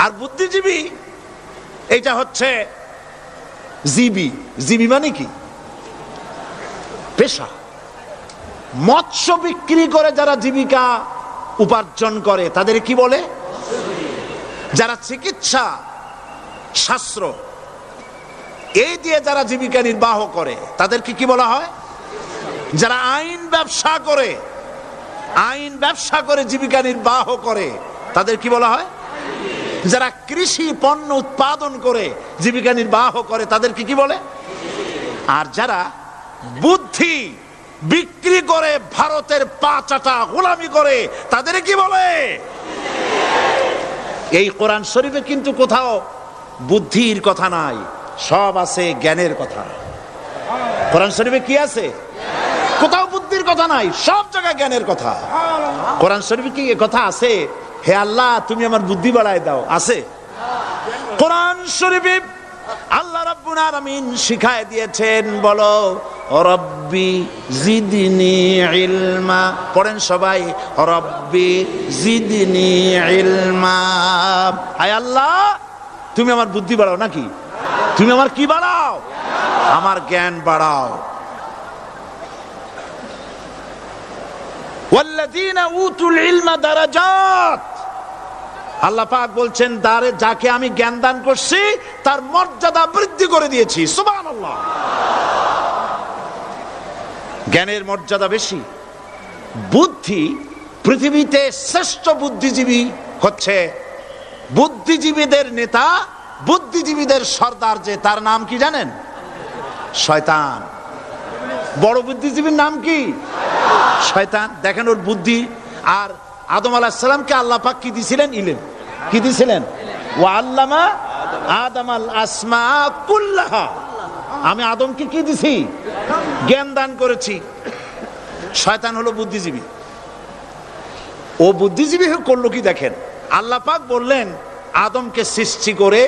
আর বুদ্ধিজীবী এইটা হচ্ছে জীবী। জীবী মানে কি? পেশা। মৎস্য বিক্রি করে যারা জীবিকা উপার্জন করে তাদের কি বলে? যারা চিকিৎসা শাস্ত্র এই দিয়ে যারা জীবিকা নির্বাহ করে তাদেরকে কি বলা হয়? যারা আইন ব্যবসা করে, আইন ব্যবসা করে জীবিকা নির্বাহ করে তাদের কি বলা হয়? যারা কৃষি পণ্য উৎপাদন করে জীবিকা নির্বাহ করে তাদেরকে কি বলে? আর যারা বুদ্ধি বিক্রি করে ভারতের পা চাটা গোলামি করে তাদের কি বলে? এই কোরআন শরীফে কিন্তু কোথাও বুদ্ধির কথা নাই, সব আছে জ্ঞানের কথা। কোরআন শরীফে কি আছে? কোথাও বুদ্ধির কথা নাই, সব জায়গায় জ্ঞানের কথা। কোরআন শরীফে কি কথা আছে হে আল্লাহ তুমি আমার বুদ্ধি বাড়ায় দাও? আছে? কোরআন শরীফে আল্লাহ রাব্বুল আলামিন শিখায় দিয়েছেন, বলো রব্বি জিদনি ইলমা। পড়েন সবাই, রব্বি জিদনি ইলমা। হায় আল্লাহ তুমি আমার বুদ্ধি বাড়াও। নাকি তুমি আমার কি বাড়াও? আমার জ্ঞান বাড়াও। ওয়াল্লাযীনা উতুল ইলমা দারাজাত। আল্লাহ পাক বলছেন যাকে আমি জ্ঞান দান করছি তার মর্যাদা বৃদ্ধি করে দিয়েছি। সুবহানাল্লাহ। জ্ঞানের মর্যাদা বেশি। বুদ্ধি, পৃথিবীতে শ্রেষ্ঠ বুদ্ধিজীবী হচ্ছে বুদ্ধিজীবীদের নেতা, বুদ্ধিজীবীদের সর্দার, যে তার নাম কি জানেন? শয়তান। বড় বুদ্ধিজীবীর নাম কি? শয়তান। দেখেন ওর বুদ্ধি। আর আদম আলাইহিস সালামকে আল্লাহ পাক কি দিয়েছিলেন? ইলম। কি দিয়েছিলেন? ওয়া আল্লামা আদামাল আসমা কুল্লাহা। আমি আদমকে কি দিছি? জ্ঞান দান করেছি। শয়তান হলো বুদ্ধিজীবী। ও বুদ্ধিজীবী করলো কি দেখেন, আল্লাহ পাক বললেন আদমকে সৃষ্টি করে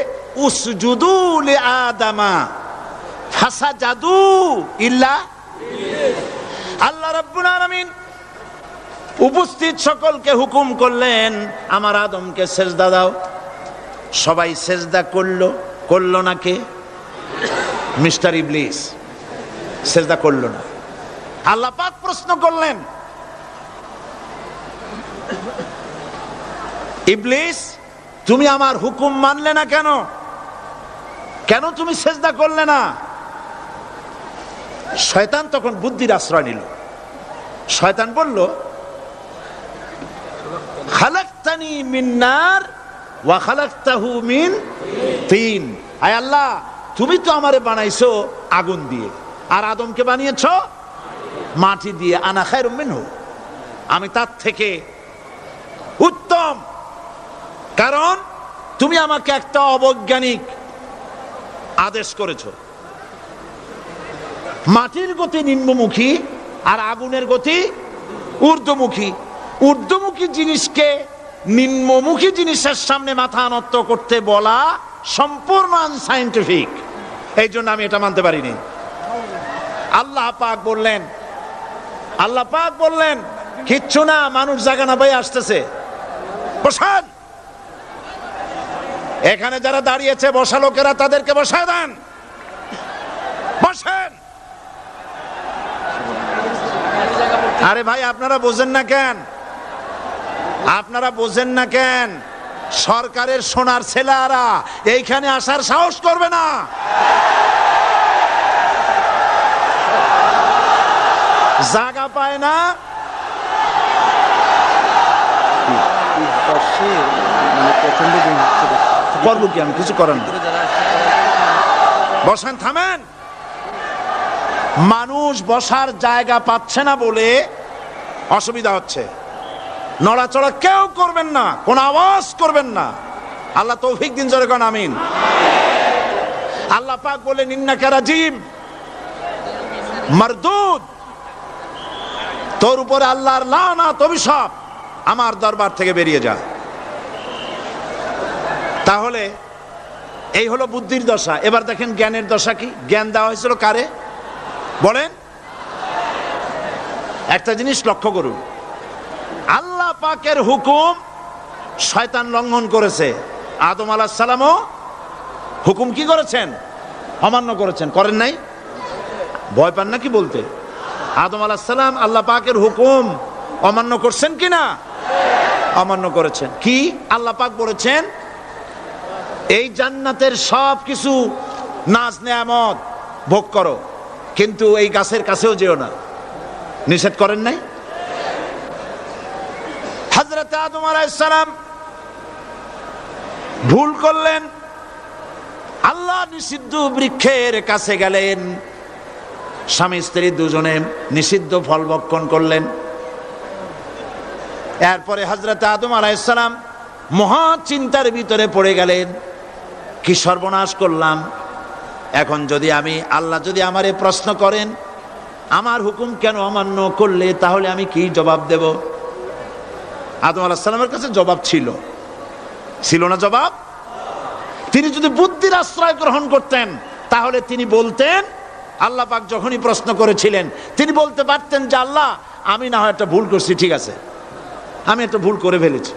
উসজুদু লি আদামা ফাসাজাদু ইল্লা, আল্লাহ রাব্বুল আলামিন উপস্থিত সকলকে হুকুম করলেন আমার আদমকে সেজদা দাও। সবাই সেজদা করলো না কে? মিস্টার ইবলিস সেজদা করলো না। আল্লাহ পাক প্রশ্ন করলেন, ইবলিস তুমি আমার হুকুম মানলে না কেন? কেন তুমি সেজদা করলে না? শয়তান তখন বুদ্ধির আশ্রয় নিল। শয়তান বলল, খালাকতানি মিন নার ওয়া খালাকতাহু মিন তিন। আয় আল্লাহ, তুমি তো আমারে বানাইছো আগুন দিয়ে, আর আদমকে বানিয়েছো মাটি দিয়ে। আনা খায়রুম মিনহু, আমি তার থেকে উত্তম। কারণ তুমি আমাকে একটা অবৈজ্ঞানিক আদেশ করেছো। মাটির গতি নিম্নমুখী আর আগুনের গতি ঊর্ধ্বমুখী। ঊর্ধ্বমুখী জিনিসকে নিম্নমুখী জিনিসের সামনে মাথা নত করতে বলা সম্পূর্ণ আনসাইন্টিফিক। এই জন্য আমি এটা মানতে পারিনি। আল্লাহ পাক বললেন কিচ্ছু না, মানুষ জায়গা না পাই আসতেছে, বসান। এখানে যারা দাঁড়িয়েছে বসা লোকেরা, তাদেরকে বসায় দেন, বসেন। আরে ভাই, আপনারা বোঝেন না কেন? সরকারের সোনার ছেলেরা এইখানে আসার সাহস করবে না। জায়গা পায় না। করবো কি আমি? কিছু করেন, বসেন, থামেন। মানুষ বসার জায়গা পাচ্ছে না বলে অসুবিধা হচ্ছে। নড়াচড়া কেউ করবেন না, কোন আওয়াজ করবেন না। আল্লাহ তৌফিক দিন, জোরে কোন আমিন। আল্লাহ পাক বলেন, ইন্নাকা রাজিম মারদুদ, তোর উপরে আল্লাহর লানাত, অভিশাপ, আমার দরবার থেকে বেরিয়ে যা। তাহলে এই হলো বুদ্ধির দশা। এবার দেখেন জ্ঞানের দশা কি। জ্ঞান দেওয়া হয়েছিল কারে বলেন? একটা জিনিস লক্ষ্য করুন, আল্লাহ পাকের হুকুম শয়তান লঙ্ঘন করেছে। আদম আলাইহিস সালামও হুকুম কি করেছেন? অমান্য করেছেন। করেন নাই? ভয় পান নাকি বলতে? আদম আলাইহিস সালাম আল্লাহ পাকের হুকুম অমান্য করছেন কিনা? অমান্য করেছেন। কি আল্লাহ পাক বলেছেন? এই জান্নাতের সব কিছু নাজ নেয়ামত ভোগ করো, কিন্তু এই গাছের কাছেও যেও না। নিষেধ করেন নাই? হযরত আদম আলাইহিস সালাম ভুল করলেন, আল্লাহ নিষিদ্ধ বৃক্ষের কাছে গেলেন, স্বামী স্ত্রী দুজনে নিষিদ্ধ ফল ভক্ষণ করলেন। এরপরে হযরত আদম আলাইহিস সালাম মহা চিন্তার ভিতরে পড়ে গেলেন, কি সর্বনাশ করলাম। এখন যদি আল্লাহ যদি আমারে প্রশ্ন করেন আমার হুকুম কেন অমান্য করলে, তাহলে আমি কি জবাব দেব? আদম আলাইহিস সালামের কাছে জবাব ছিল না জবাব? তিনি যদি বুদ্ধির আশ্রয় গ্রহণ করতেন তাহলে তিনি বলতেন, আল্লাহ পাক যখনই প্রশ্ন করেছিলেন তিনি বলতে পারতেন যে আল্লাহ আমি না হয় একটা ভুল করছি, ঠিক আছে, আমি একটা ভুল করে ফেলেছি,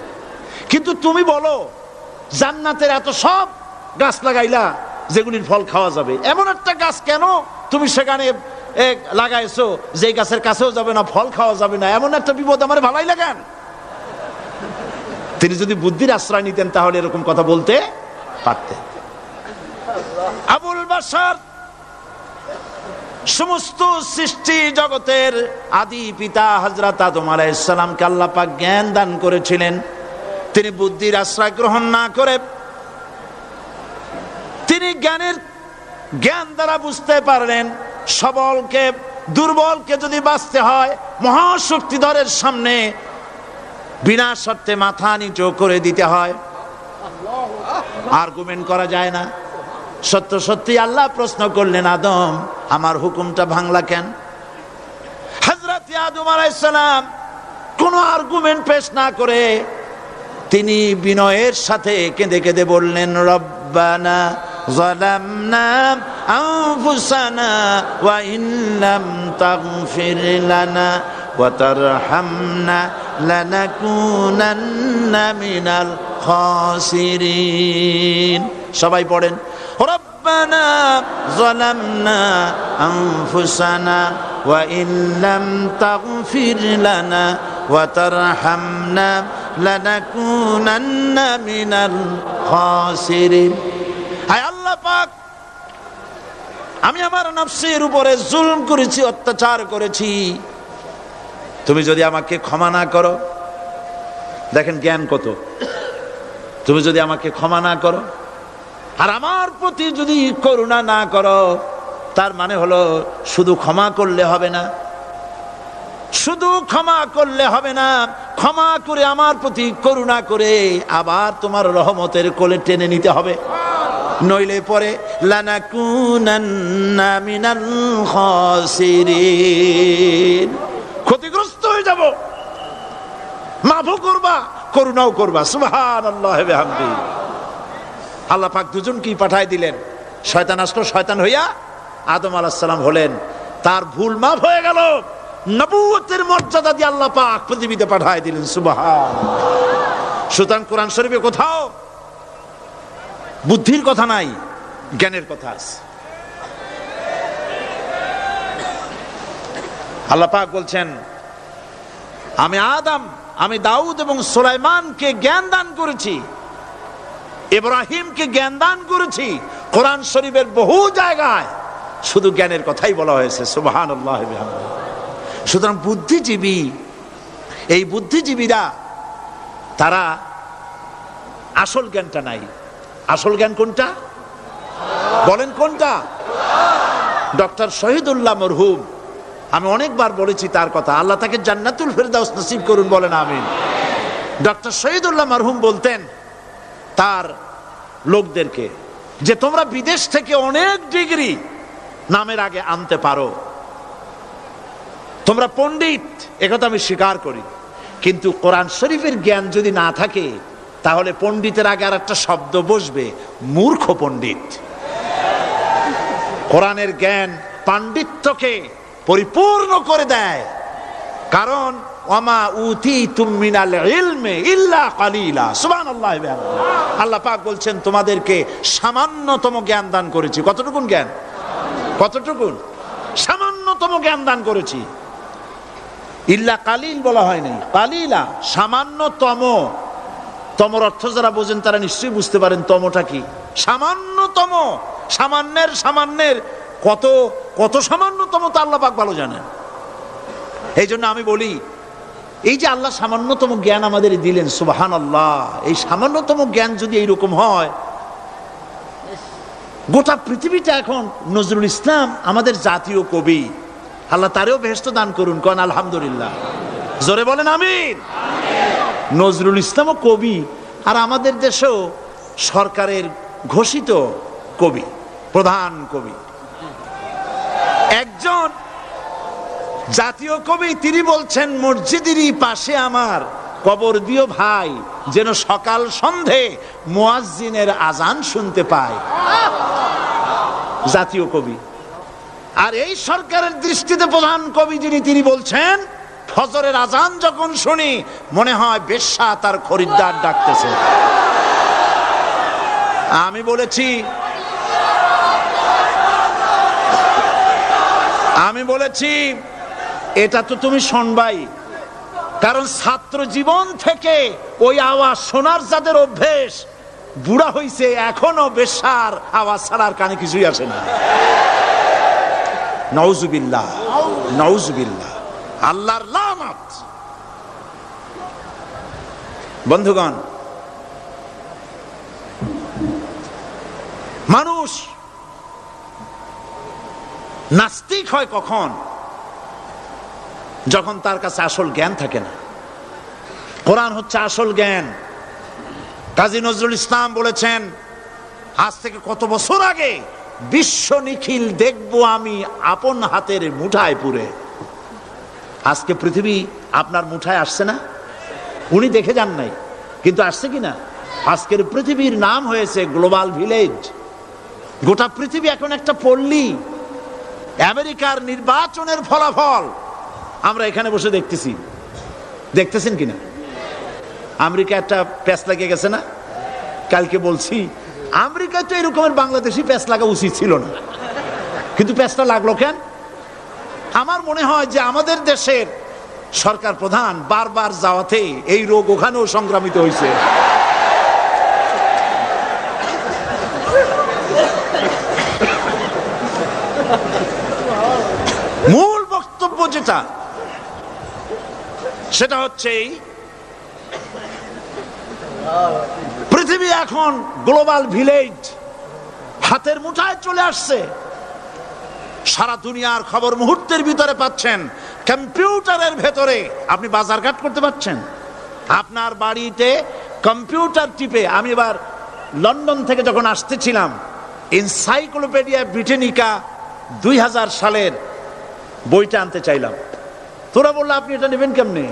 কিন্তু তুমি বলো জান্নাতের এত সব গাছ লাগাইলা যেগুলির ফল খাওয়া যাবে, এমন একটা গাছ কেন তুমি সেখানে লাগাইছো যে গাছের কাছেও যাবে না, ফল খাওয়া যাবে না, এমন একটা বিপদ আমার ভালাই লাগান। তিনি যদি বুদ্ধির আশ্রয় নিতেন তাহলে এরকম কথা বলতে পারতেন। আবুল বাশার সমস্ত সৃষ্টি জগতের আদি পিতা হযরত আদম আলাইহিস সালামকে আল্লাহ পাক জ্ঞান দান করেছিলেন। তিনি বুদ্ধির আশ্রয় গ্রহণ না করে তিনি জ্ঞান দ্বারা বুঝতে পারলেন সবলকে দুর্বলকে যদি বাঁচতে হয় মহাশক্তিধরের সামনে বিনা শর্তে মাথা নিচু করে দিতে হয়, আর্গুমেন্ট করা যায় না। সত্য সত্যি আল্লাহ প্রশ্ন করলেন, আদম আমার হুকুমটা ভাঙলা কেন? হযরত আদম আলাইহিস সালাম কোনো আর্গুমেন্ট পেশ না করে তিনি বিনয়ের সাথে কেঁদে কেঁদে বললেন, রব্বানা যালামনা আনফুসানা ওয়া ইন লাম তাগফির লানা ওয়া তারহামনা লানাকুনান্না মিনাল খাসিরিন। সবাই পড়েন, রব্বানা যালামনা আনফুসানা ওয়া ইন লাম তাগফির লানা ওয়া তারহামনা লানাকুনান্না মিনাল খাসিরিন। হায় আল্লাহ পাক, আমি আমার নফসের উপরে জুলম করেছি, অত্যাচার করেছি, তুমি যদি আমাকে ক্ষমা না করো, দেখেন জ্ঞান কত, তুমি যদি আমাকে ক্ষমা না করো আর আমার প্রতি যদি করুণা না করো, তার মানে হলো শুধু ক্ষমা করলে হবে না, শুধু ক্ষমা করলে হবে না, ক্ষমা করে আমার প্রতি করুণা করে আবার তোমার রহমতের কোলে টেনে নিতে হবে, নইলে পরে লানাকুনান্না মিনাল খাসিরিন, ক্ষতিগ্রস্ত হয়ে যাব। মাফও করবা, করুণাও করবা। সুবহানাল্লাহ ওয়া বিহামদিহি। আল্লাহ পাক দুজনকেই পাঠায় দিলেন। শয়তান আসলো, শয়তান হইয়া আদম আলাইহিস সালাম হলেন, তার ভুল মাফ হয়ে গেল, নবুয়তের মর্যাদা দিয়ে আল্লাহ পাক পৃথিবীতে পাঠায় দিলেন। সুবহানাল্লাহ। সুতরাং কোরআন শরীফে কোথাও বুদ্ধির কথা নাই, জ্ঞানের কথা আছে। আল্লাহ পাক বলছেন, আমি আদম, আমি দাউদ এবং সুলাইমানকে জ্ঞান দান করেছি, ইব্রাহিমকে জ্ঞান দান করেছি। কোরআন শরীফের বহু জায়গায় শুধু জ্ঞানের কথাই বলা হয়েছে। সুবহানাল্লাহ ওয়া বিহামদিহি। সুতরাং বুদ্ধিজীবী, এই বুদ্ধিজীবীরা তারা আসল জ্ঞানটা নাই। আসল জ্ঞান কোনটা বলেন, কোনটা? ডক্টর শহীদুল্লাহ মরহুম, আমি অনেকবার বলেছি তার কথা, আল্লাহ তাকে জান্নাতুল ফেরদাউস নসিব করুন, বলেন আমিন। ডক্টর শহীদুল্লাহ মরহুম বলতেন তার লোকদেরকে যে তোমরা বিদেশ থেকে অনেক ডিগ্রি নামের আগে আনতে পারো, তোমরা পণ্ডিত, একথা আমি স্বীকার করি, কিন্তু কোরআন শরীফের জ্ঞান যদি না থাকে তাহলে পণ্ডিতের আগে আর একটা শব্দ বসবে, মূর্খ পণ্ডিত। কোরআনের জ্ঞান পাণ্ডিত্যকে পরিপূর্ণ করে দেয়, কারণ ওয়ামা উতিতুম মিনাল ইলমি ইল্লা কালিলা। সুবহানাল্লাহ। আল্লাহ পাক বলছেন তোমাদেরকে সামান্যতম জ্ঞান দান করেছি। কতটুকুন জ্ঞান? কতটুকুন? সামান্যতম জ্ঞান দান করেছি। ইল্লা কালিল বলা হয়নি, কালিলা, সামান্যতম। তমর অর্থ যারা বোঝেন তারা নিশ্চয়ই বুঝতে পারেন তমটা কি। সামান্যতম, সামান্যের সামান্যের কত কত সামান্যতম তা আল্লাহ পাক ভালো জানেন। এই জন্য আমি বলি, এই যে আল্লাহ সামান্যতম জ্ঞান আমাদের দিলেন, সুবহানাল্লাহ, এই সামান্যতম জ্ঞান যদি এইরকম হয়, গোটা পৃথিবীটা এখন নজরুল ইসলাম আমাদের জাতীয় কবি, আল্লাহ তারেও বেহেশত দান করুন, কোন আলহামদুলিল্লাহ, জোরে বলেন আমিন। নজরুল ইসলামও কবি, আর আমাদের দেশেও সরকারের ঘোষিত কবি, প্রধান কবি। একজন জাতীয় কবি, তিনি বলছেন, মসজিদেরই পাশে আমার কবর দিও ভাই, যেন সকাল সন্ধে মুয়াজ্জিনের আজান শুনতে পায়। জাতীয় কবি। আর এই সরকারের দৃষ্টিতে প্রধান কবি যিনি, তিনি বলছেন, ফজরের আজান যখন শুনি মনে হয় বেশ্যা তার খরিদ্দার ডাকতেছে। আমি বলেছি এটা তো তুমি শুনবাই, কারণ ছাত্র জীবন থেকে ওই আওয়াজ শোনার যাদের অভ্যেস, বুড়া হইছে এখনো বেশ্যার আওয়াজ ছাড়ার কানে কিছুই আসে না। নাউজুবিল্লাহ, নাউজুবিল্লাহ, আল্লাহর লানত। বন্ধুগণ, মানুষ নাস্তিক হয় কখন? যখন তার কাছে আসল জ্ঞান থাকে না। কোরআন হচ্ছে আসল জ্ঞান। কাজী নজরুল ইসলাম বলেছেন, আজ থেকে কত বছর আগে, বিশ্ব নিখিল দেখবো আমি আপন হাতের মুঠায় পুরে। আজকে পৃথিবী আপনার মুঠায় আসছে না? উনি দেখে যান নাই, কিন্তু আসছে কিনা? আজকের পৃথিবীর নাম হয়েছে গ্লোবাল ভিলেজ। গোটা পৃথিবী এখন একটা পল্লী। আমেরিকার নির্বাচনের ফলাফল আমরা এখানে বসে দেখতেছি, দেখতেছেন কিনা? আমেরিকা একটা প্যাঁচ লাগিয়ে গেছে না? কালকে বলছি আমেরিকায় তো এরকমের বাংলাদেশি প্যাঁচ লাগা উচিত ছিল না, কিন্তু প্যাঁচটা লাগলো কেন? আমার মনে হয় যে আমাদের দেশের সরকার প্রধান বারবার যাওয়াতে এই রোগ ওখানেও সংক্রামিত হয়েছে। মূল বক্তব্য যেটা, সেটা হচ্ছে পৃথিবী এখন গ্লোবাল ভিলেজ, হাতের মুঠায় চলে আসছে। সারা দুনিয়ার খবর মুহূর্তের ভিতরে পাচ্ছেন, কম্পিউটারের ভেতরে আপনি বাজারঘাট করতে পারছেন। আপনার বাড়িতে কম্পিউটার টিপে, আমি এবার লন্ডন থেকে যখন আসতেছিলাম, এনসাইক্লোপিডিয়া ব্রিটানিকা 2000 সালের বইটা আনতে চাইলাম। তোরা বললো আপনি এটা নেবেন কেমনে,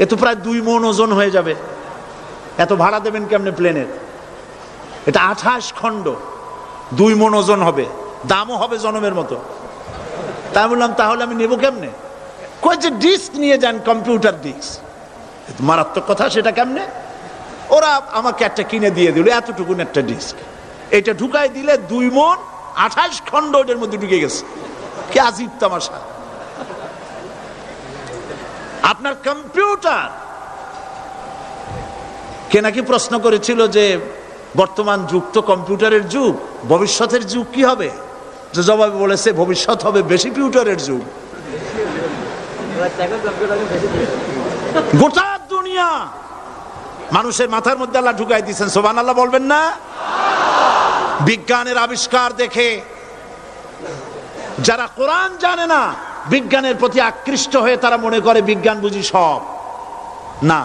এ তো প্রায় 2 মণ ওজন হয়ে যাবে, এত ভাড়া দেবেন কেমনে প্লেনের? এটা 28 খণ্ড, 2 মণ ওজন হবে, দামও হবে জনমের মতো। তাই বললাম তাহলে আমি নেবো কেমনে? কই যে ডিস্ক নিয়ে যান, কম্পিউটার ডিস্ক। মারাত্মক কথা, সেটা কেমনে? ওরা আমাকে একটা কিনে দিয়ে দিল, এতটুকুন একটা ডিস্ক। এটা ঢুকাই দিলে 2 মণ 28 খণ্ড এটার মধ্যে ঢুকে গেছে। কি আজীব তামাশা! আপনার কম্পিউটার কে নাকি প্রশ্ন করেছিল যে বর্তমান যুগ তো কম্পিউটারের যুগ, ভবিষ্যতের যুগ কি হবে? যে জবাবে বলেছে ভবিষ্যৎ হবে বেশি কম্পিউটারের যুগ। গোটা দুনিয়া মানুষের মাথার মধ্যে আল্লাহ ঢুকাই দিচ্ছেন, সুবহানাল্লাহ বলবেন না? বিজ্ঞানের আবিষ্কার দেখে যারা কোরআন জানে না, বিজ্ঞানের প্রতি আকৃষ্ট হয়ে তারা মনে করে বিজ্ঞান বুঝি সব। না,